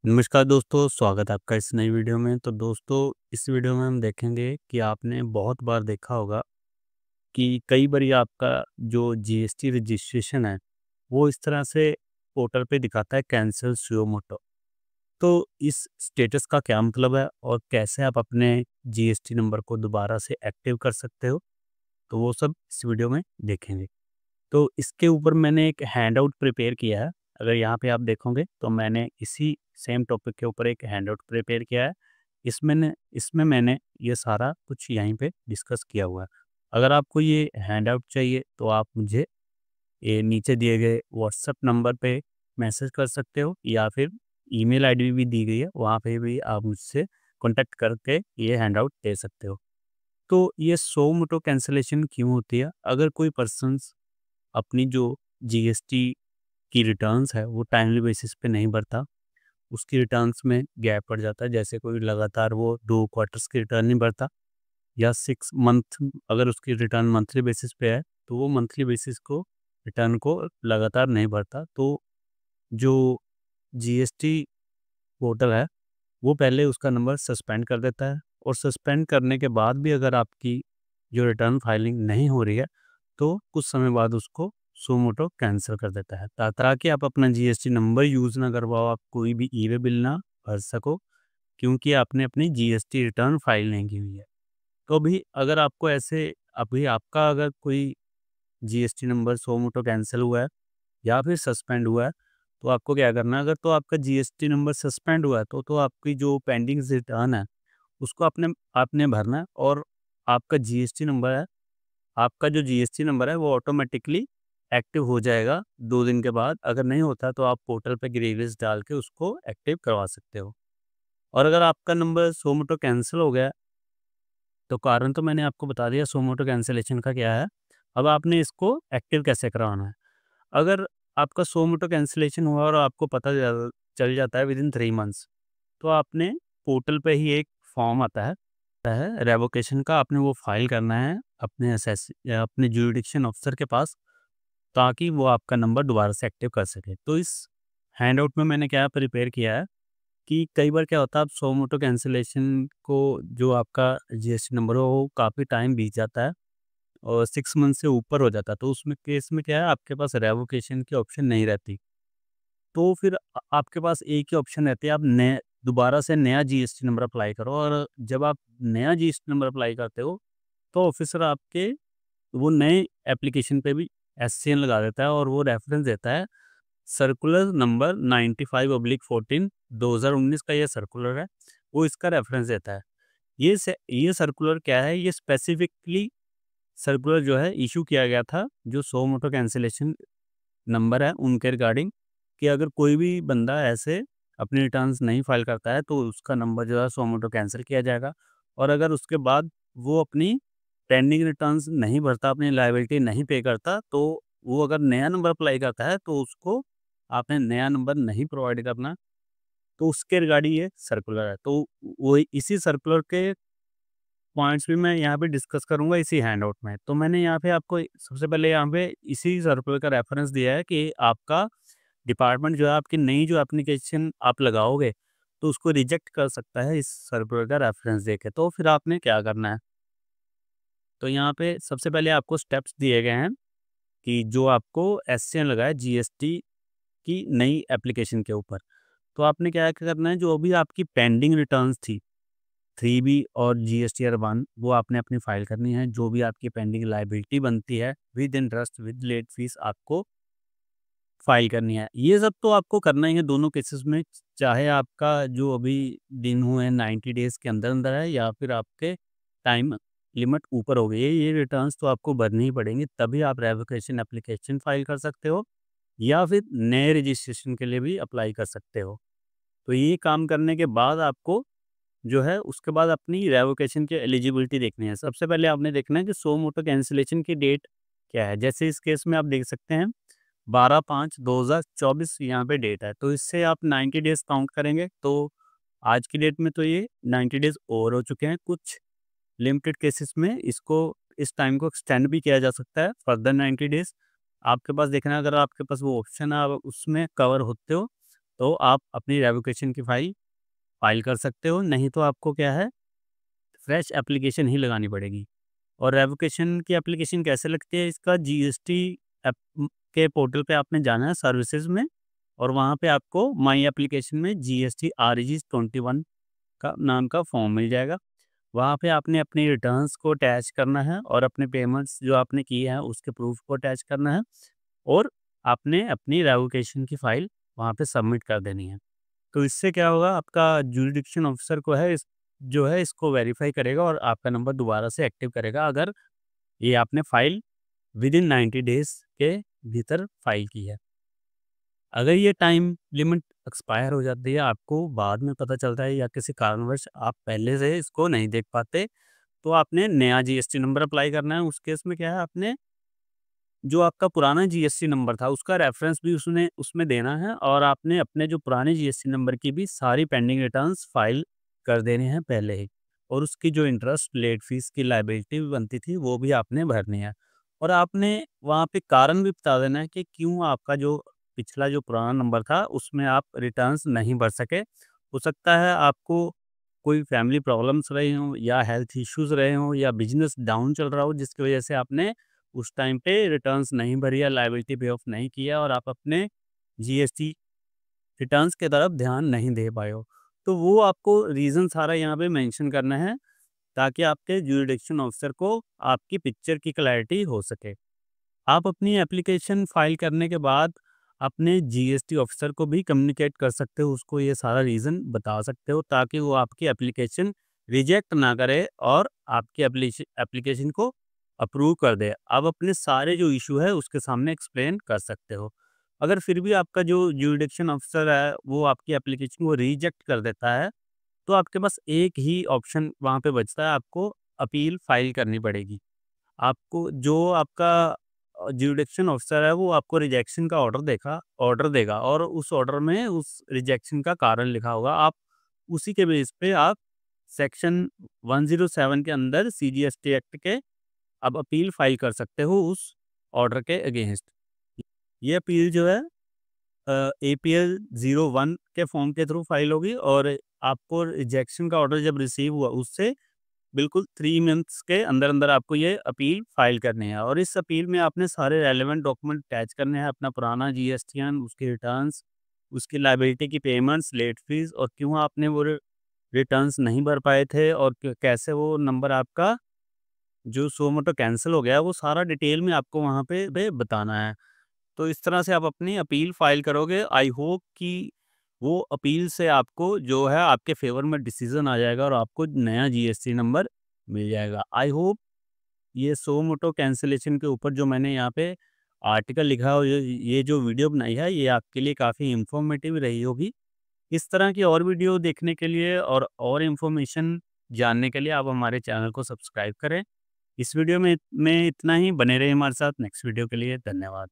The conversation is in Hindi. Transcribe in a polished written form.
नमस्कार दोस्तों, स्वागत है आपका इस नई वीडियो में। तो दोस्तों, इस वीडियो में हम देखेंगे कि आपने बहुत बार देखा होगा कि कई बारी आपका जो जीएसटी रजिस्ट्रेशन है, वो इस तरह से पोर्टल पे दिखाता है कैंसल सुयो मोटो। तो इस स्टेटस का क्या मतलब है और कैसे आप अपने जीएसटी नंबर को दोबारा से एक्टिव कर सकते हो, तो वो सब इस वीडियो में देखेंगे। तो इसके ऊपर मैंने एक हैंडआउट प्रिपेयर किया है। अगर यहाँ पे आप देखोगे तो मैंने इसी सेम टॉपिक के ऊपर एक हैंडआउट प्रिपेयर किया है। इसमें मैंने ये सारा कुछ यहीं पे डिस्कस किया हुआ है। अगर आपको ये हैंडआउट चाहिए तो आप मुझे ये नीचे दिए गए व्हाट्सएप नंबर पे मैसेज कर सकते हो या फिर ईमेल आईडी भी दी गई है, वहाँ पे भी आप मुझसे कॉन्टैक्ट करके ये हैंडआउट ले सकते हो। तो ये सो मोटो कैंसलेशन क्यों होती है? अगर कोई पर्सन्स अपनी जो जीएसटी की रिटर्न्स है वो टाइमली बेसिस पे नहीं भरता, उसकी रिटर्न्स में गैप पड़ जाता है। जैसे कोई लगातार वो 2 क्वार्टर्स की रिटर्न नहीं भरता या 6 मंथ, अगर उसकी रिटर्न मंथली बेसिस पे है, तो वो मंथली बेसिस को रिटर्न को लगातार नहीं भरता। तो जो जीएसटी पोर्टल है, वो पहले उसका नंबर सस्पेंड कर देता है और सस्पेंड करने के बाद भी अगर आपकी जो रिटर्न फाइलिंग नहीं हो रही है, तो कुछ समय बाद उसको सो मोटो कैंसिल कर देता है। ताकि आप अपना जीएसटी नंबर यूज़ ना करवाओ, आप कोई भी ई-वे बिल ना भर सको, क्योंकि आपने अपनी जीएसटी रिटर्न फाइल नहीं की हुई है। तो अभी अगर आपको ऐसे अभी आपका अगर कोई जीएसटी नंबर सो मोटो कैंसिल हुआ है या फिर सस्पेंड हुआ है, तो आपको क्या करना है? अगर तो आपका जीएसटी नंबर सस्पेंड हुआ है, तो आपकी जो पेंडिंग रिटर्न है, उसको आपने आपने भरना है और आपका जीएसटी नंबर है, आपका जो जीएसटी नंबर है वो ऑटोमेटिकली एक्टिव हो जाएगा 2 दिन के बाद। अगर नहीं होता तो आप पोर्टल पे ग्रीवियस डाल के उसको एक्टिव करवा सकते हो। और अगर आपका नंबर सोमोटो कैंसल हो गया, तो कारण तो मैंने आपको बता दिया सोमोटो कैंसलेशन का क्या है। अब आपने इसको एक्टिव कैसे करवाना है? अगर आपका सोमोटो कैंसलेशन हुआ और आपको पता चल जाता है विदिन 3 मंथ्स, तो आपने पोर्टल पे ही एक फॉर्म आता है रेवोकेशन का, आपने वो फाइल करना है अपने अपने ज्यूरिडिक्शन ऑफिसर के पास, ताकि वो आपका नंबर दोबारा से एक्टिव कर सके। तो इस हैंडआउट में मैंने क्या प्रिपेयर किया है कि कई बार क्या होता है, आप सो मोटो कैंसलेशन को जो आपका जीएसटी नंबर हो वो काफ़ी टाइम बीत जाता है और 6 मंथ से ऊपर हो जाता है, तो उसमें केस में क्या है, आपके पास रेवोकेशन की ऑप्शन नहीं रहती। तो फिर आपके पास एक ही ऑप्शन रहती है, आप नए दोबारा से नया जीएसटी नंबर अप्लाई करो। और जब आप नया जीएसटी नंबर अप्लाई करते हो, तो ऑफिसर आपके वो नए एप्लीकेशन पे भी एससीएन लगा देता है और वो रेफरेंस देता है सर्कुलर नंबर 95/14 2019 का ये सर्कुलर है, वो इसका रेफरेंस देता है। ये सर्कुलर क्या है, ये स्पेसिफिकली सर्कुलर जो है इश्यू किया गया था जो सो मोटो कैंसलेशन नंबर है उनके रिगार्डिंग, कि अगर कोई भी बंदा ऐसे अपनी रिटर्न्स नहीं फाइल करता है तो उसका नंबर जो है सो मोटो कैंसिल किया जाएगा। और अगर उसके बाद वो अपनी पेंडिंग रिटर्न्स नहीं भरता, अपनी लायबिलिटी नहीं पे करता, तो वो अगर नया नंबर अप्लाई करता है तो उसको आपने नया नंबर नहीं प्रोवाइड करना। तो उसके रिगार्डिंग ये सर्कुलर है। तो वो इसी सर्कुलर के पॉइंट्स भी मैं यहाँ पे डिस्कस करूँगा इसी हैंडआउट में। तो मैंने यहाँ पे आपको सबसे पहले यहाँ पे इसी सर्कुलर का रेफरेंस दिया है कि आपका डिपार्टमेंट जो है आपकी नई जो एप्लीकेशन आप लगाओगे, तो उसको रिजेक्ट कर सकता है इस सर्कुलर का रेफरेंस देके। तो फिर आपने क्या करना है? तो यहाँ पे सबसे पहले आपको स्टेप्स दिए गए हैं कि जो आपको एससीएन लगा है जीएसटी की नई एप्लीकेशन के ऊपर। तो आपने क्या क्या करना है, जो अभी आपकी पेंडिंग रिटर्न्स थी 3B और जीएसटीआर 1, वो आपने अपनी फाइल करनी है। जो भी आपकी पेंडिंग लायबिलिटी बनती है with interest with late fees आपको फाइल करनी है। ये सब तो आपको करना ही है दोनों केसेस में, चाहे आपका जो अभी दिन हुए हैं 90 डेज़ के अंदर-अंदर है या फिर आपके टाइम लिमिट ऊपर हो गई है। ये रिटर्न्स तो आपको भरनी ही पड़ेंगी, तभी आप रेवोकेशन एप्लीकेशन फाइल कर सकते हो या फिर नए रजिस्ट्रेशन के लिए भी अप्लाई कर सकते हो। तो ये काम करने के बाद आपको जो है उसके बाद अपनी रेवोकेशन की एलिजिबिलिटी देखनी है। सबसे पहले आपने देखना है कि सो मोटो कैंसलेशन की डेट क्या है। जैसे इस केस में आप देख सकते हैं 12/5/2024 यहाँ पे डेट है। तो इससे आप 90 डेज़ काउंट करेंगे, तो आज की डेट में तो ये 90 डेज़ ओवर हो चुके हैं। कुछ लिमिटेड केसेस में इसको इस टाइम को एक्सटेंड भी किया जा सकता है फर्दर 90 डेज़। आपके पास देखना है, अगर आपके पास वो ऑप्शन है आप उसमें कवर होते हो, तो आप अपनी रेवोकेशन की फाइल कर सकते हो, नहीं तो आपको क्या है फ्रेश एप्लीकेशन ही लगानी पड़ेगी। और रेवोकेशन की एप्लीकेशन कैसे लगती है, इसका जीएसटी ऐप के पोर्टल पे आपने जाना है सर्विसेज में, और वहाँ पे आपको माई एप्लीकेशन में जीएसटी आरईजी 21 का नाम का फॉर्म मिल जाएगा। वहाँ पे आपने अपनी रिटर्न्स को अटैच करना है और अपने पेमेंट्स जो आपने किए हैं उसके प्रूफ को अटैच करना है, और आपने अपनी रेवोकेशन की फाइल वहाँ पे सबमिट कर देनी है। तो इससे क्या होगा, आपका जुरिडिक्शन ऑफिसर को है जो है इसको वेरीफाई करेगा और आपका नंबर दोबारा से एक्टिव करेगा, अगर ये आपने फाइल विदिन 90 डेज के भीतर फाइल की है। अगर ये टाइम लिमिट एक्सपायर हो जाती है, आपको बाद में पता चलता है या किसी कारणवश आप पहले से इसको नहीं देख पाते, तो आपने नया जीएसटी नंबर अप्लाई करना है। उस केस में क्या है, आपने जो आपका पुराना जीएसटी नंबर था उसका रेफरेंस भी उसमें देना है, और आपने अपने जो पुराने जीएसटी नंबर की भी सारी पेंडिंग रिटर्न्स फाइल कर देने हैं पहले ही, और उसकी जो इंटरेस्ट लेट फीस की लायबिलिटी भी बनती थी वो भी आपने भरनी है। और आपने वहाँ पे कारण भी बता देना है कि क्यों आपका जो पिछला जो पुराना नंबर था उसमें आप रिटर्न्स नहीं भर सके। हो सकता है आपको कोई फैमिली प्रॉब्लम्स रहे हों, या हेल्थ इश्यूज रहे हों, या बिजनेस डाउन चल रहा हो, जिसकी वजह से आपने उस टाइम पे रिटर्न्स नहीं भरी या लायबिलिटी पे ऑफ नहीं किया, और आप अपने जीएसटी रिटर्न्स की तरफ ध्यान नहीं दे पाए हो। तो वो आपको रीज़न सारा यहाँ पे मेंशन करना है, ताकि आपके ज्यूरिडिक्शन ऑफिसर को आपकी पिक्चर की क्लैरिटी हो सके। आप अपनी एप्लीकेशन फाइल करने के बाद अपने जीएसटी ऑफिसर को भी कम्युनिकेट कर सकते हो, उसको ये सारा रीज़न बता सकते हो, ताकि वो आपकी एप्लीकेशन रिजेक्ट ना करे और आपकी एप्लीकेशन को अप्रूव कर दे। आप अपने सारे जो इशू है उसके सामने एक्सप्लेन कर सकते हो। अगर फिर भी आपका जो ज्यूरिडिक्शन ऑफिसर है वो आपकी एप्लीकेशन को रिजेक्ट कर देता है, तो आपके पास एक ही ऑप्शन वहाँ पे बचता है, आपको अपील फाइल करनी पड़ेगी। आपको जो आपका ज्यूरिडिक्शन ऑफिसर है वो आपको रिजेक्शन का ऑर्डर देगा, और उस ऑर्डर में उस रिजेक्शन का कारण लिखा होगा। आप उसी के बेस पे आप सेक्शन 107 के अंदर सीजीएसटी एक्ट के आप अपील फाइल कर सकते हो उस ऑर्डर के अगेंस्ट। ये अपील जो है एपीएल 01 के फॉर्म के थ्रू फाइल होगी, और आपको रिजेक्शन का ऑर्डर जब रिसीव हुआ उससे बिल्कुल 3 मंथ्स के अंदर-अंदर आपको ये अपील फाइल करनी है, और इस अपील में आपने सारे रेलेवेंट डॉक्यूमेंट अटैच करने हैं, अपना पुराना जीएसटीएन, उसके रिटर्न्स, उसकी लायबिलिटी की पेमेंट्स, लेट फीस, और क्यों आपने वो रिटर्न्स नहीं भर पाए थे, और कैसे वो नंबर आपका जो सो मोटो कैंसिल हो गया, वो सारा डिटेल में आपको वहाँ पे बताना है। तो इस तरह से आप अपनी अपील फाइल करोगे। आई होप कि वो अपील से आपको जो है आपके फ़ेवर में डिसीज़न आ जाएगा और आपको नया जीएसटी नंबर मिल जाएगा। आई होप ये सो मोटो कैंसलेशन के ऊपर जो मैंने यहाँ पे आर्टिकल लिखा है और ये जो वीडियो बनाई है, ये आपके लिए काफ़ी इन्फॉर्मेटिव रही होगी। इस तरह की और वीडियो देखने के लिए और इन्फॉर्मेशन जानने के लिए आप हमारे चैनल को सब्सक्राइब करें। इस वीडियो में इतना ही, बने रहिए हमारे साथ। नेक्स्ट वीडियो के लिए धन्यवाद।